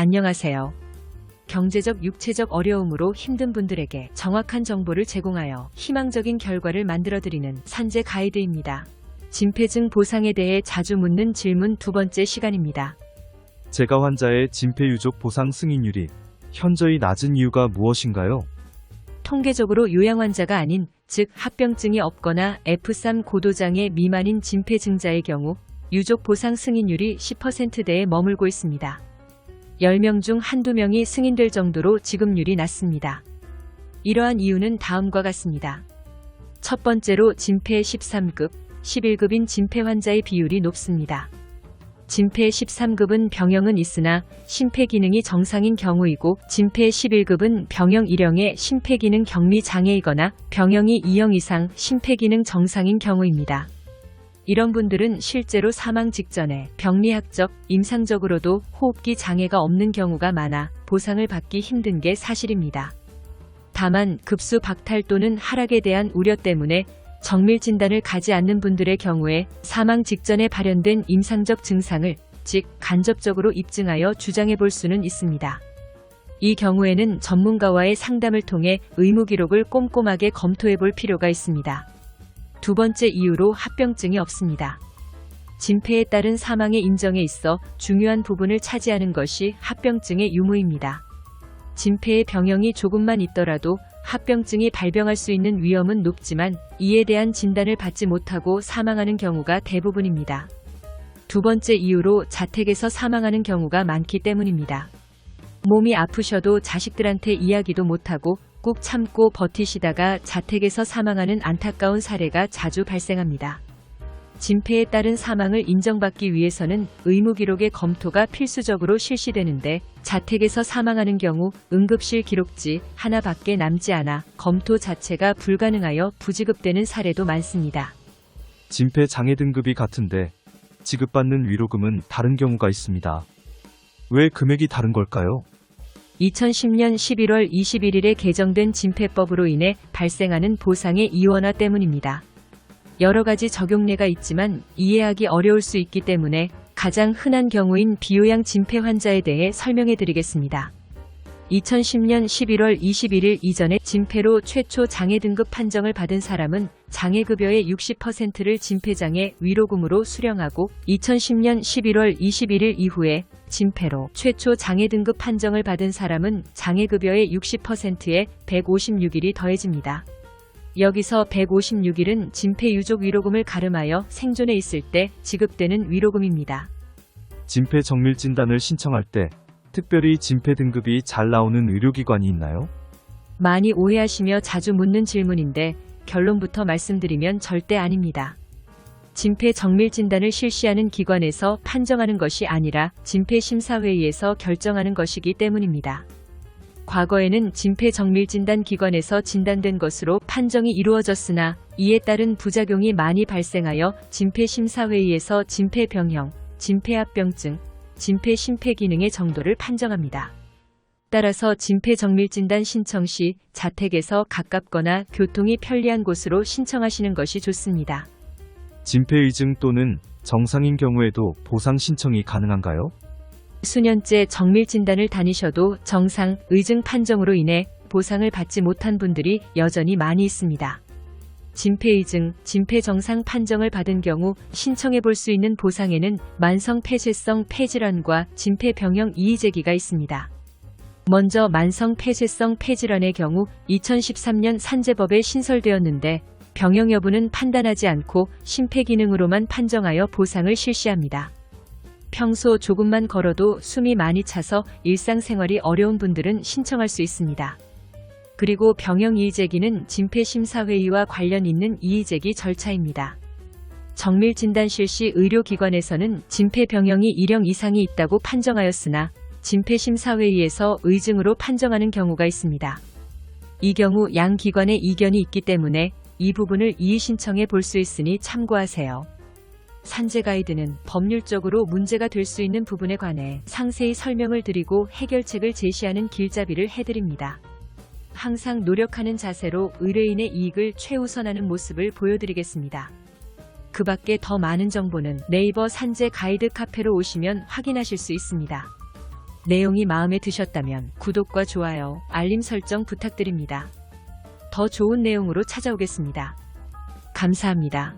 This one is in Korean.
안녕하세요. 경제적, 육체적 어려움으로 힘든 분들에게 정확한 정보를 제공하여 희망적인 결과를 만들어드리는 산재 가이드입니다. 진폐증 보상에 대해 자주 묻는 질문 두 번째 시간입니다. 제가 환자의 진폐유족 보상 승인율이 현저히 낮은 이유가 무엇인가요? 통계적으로 요양 환자가 아닌, 즉 합병증이 없거나 F3 고도장애 미만인 진폐증자의 경우 유족 보상 승인율이 10%대에 머물고 있습니다. 10명 중 한두 명이 승인될 정도로 지급률이 낮습니다. 이러한 이유는 다음과 같습니다. 첫 번째로 진폐 13급, 11급인 진폐 환자의 비율이 높습니다. 진폐 13급은 병형은 있으나 심폐기능이 정상인 경우이고, 진폐 11급은 병형 1형에 심폐기능 경미 장애이거나 병형이 2형 이상 심폐기능 정상인 경우입니다. 이런 분들은 실제로 사망 직전에 병리학적, 임상적으로도 호흡기 장애가 없는 경우가 많아 보상을 받기 힘든 게 사실입니다. 다만 급수 박탈 또는 하락에 대한 우려 때문에 정밀 진단을 가지 않는 분들의 경우에 사망 직전에 발현된 임상적 증상을, 즉 간접적으로 입증하여 주장해 볼 수는 있습니다. 이 경우에는 전문가와의 상담을 통해 의무 기록을 꼼꼼하게 검토해 볼 필요가 있습니다. 두 번째 이유로 합병증이 없습니다. 진폐에 따른 사망의 인정에 있어 중요한 부분을 차지하는 것이 합병증의 유무입니다. 진폐의 병형이 조금만 있더라도 합병증이 발병할 수 있는 위험은 높지만 이에 대한 진단을 받지 못하고 사망하는 경우가 대부분입니다. 두 번째 이유로 자택에서 사망하는 경우가 많기 때문입니다. 몸이 아프셔도 자식들한테 이야기도 못하고 꾹 참고 버티시다가 자택에서 사망하는 안타까운 사례가 자주 발생합니다. 진폐에 따른 사망을 인정받기 위해서는 의무 기록의 검토가 필수적으로 실시되는데, 자택에서 사망하는 경우 응급실 기록지 하나밖에 남지 않아 검토 자체가 불가능하여 부지급되는 사례도 많습니다. 진폐 장애 등급이 같은데 지급받는 위로금은 다른 경우가 있습니다. 왜 금액이 다른 걸까요? 2010년 11월 21일에 개정된 진폐법으로 인해 발생하는 보상의 이원화 때문입니다. 여러 가지 적용례가 있지만 이해하기 어려울 수 있기 때문에 가장 흔한 경우인 비요양 진폐 환자에 대해 설명해 드리겠습니다. 2010년 11월 21일 이전에 진폐로 최초 장애 등급 판정을 받은 사람은 장애급여의 60%를 진폐장애 위로금으로 수령하고, 2010년 11월 21일 이후에 진폐로 최초 장애 등급 판정을 받은 사람은 장애급여의 60%에 156일이 더해집니다. 여기서 156일은 진폐 유족 위로금을 가름하여 생존해 있을 때 지급되는 위로금입니다. 진폐 정밀 진단을 신청할 때 특별히 진폐 등급이 잘 나오는 의료기관이 있나요? 많이 오해하시며 자주 묻는 질문인데 결론부터 말씀드리면 절대 아닙니다. 진폐 정밀 진단을 실시하는 기관에서 판정하는 것이 아니라 진폐심사회의에서 결정하는 것이기 때문입니다. 과거에는 진폐 정밀 진단 기관에서 진단된 것으로 판정이 이루어졌으나 이에 따른 부작용이 많이 발생하여 진폐심사회의에서 진폐병형, 진폐합병증, 진폐 심폐기능의 정도를 판정합니다. 따라서 진폐 정밀 진단 신청 시 자택에서 가깝거나 교통이 편리한 곳으로 신청하시는 것이 좋습니다. 진폐 의증 또는 정상인 경우에도 보상 신청이 가능한가요? 수년째 정밀 진단을 다니셔도 정상, 의증 판정으로 인해 보상을 받지 못한 분들이 여전히 많이 있습니다. 진폐의증, 진폐정상 판정을 받은 경우 신청해 볼 수 있는 보상에는 만성 폐쇄성 폐질환과 진폐병형 이의제기가 있습니다. 먼저 만성 폐쇄성 폐질환의 경우 2013년 산재법에 신설되었는데, 병형 여부는 판단하지 않고 심폐기능으로만 판정하여 보상을 실시합니다. 평소 조금만 걸어도 숨이 많이 차서 일상생활이 어려운 분들은 신청할 수 있습니다. 그리고 병형 이의제기는 진폐심사회의와 관련 있는 이의제기 절차입니다. 정밀 진단 실시 의료기관에서는 진폐병형이 1형 이상이 있다고 판정하였으나 진폐심사회의에서 의증으로 판정하는 경우가 있습니다. 이 경우 양 기관의 이견이 있기 때문에 이 부분을 이의 신청해 볼 수 있으니 참고하세요. 산재 가이드는 법률적으로 문제가 될 수 있는 부분에 관해 상세히 설명을 드리고 해결책을 제시하는 길잡이를 해드립니다. 항상 노력하는 자세로 의뢰인의 이익을 최우선하는 모습을 보여드리겠습니다. 그 밖에 더 많은 정보는 네이버 산재 가이드 카페로 오시면 확인하실 수 있습니다. 내용이 마음에 드셨다면 구독과 좋아요, 알림 설정 부탁드립니다. 더 좋은 내용으로 찾아오겠습니다. 감사합니다.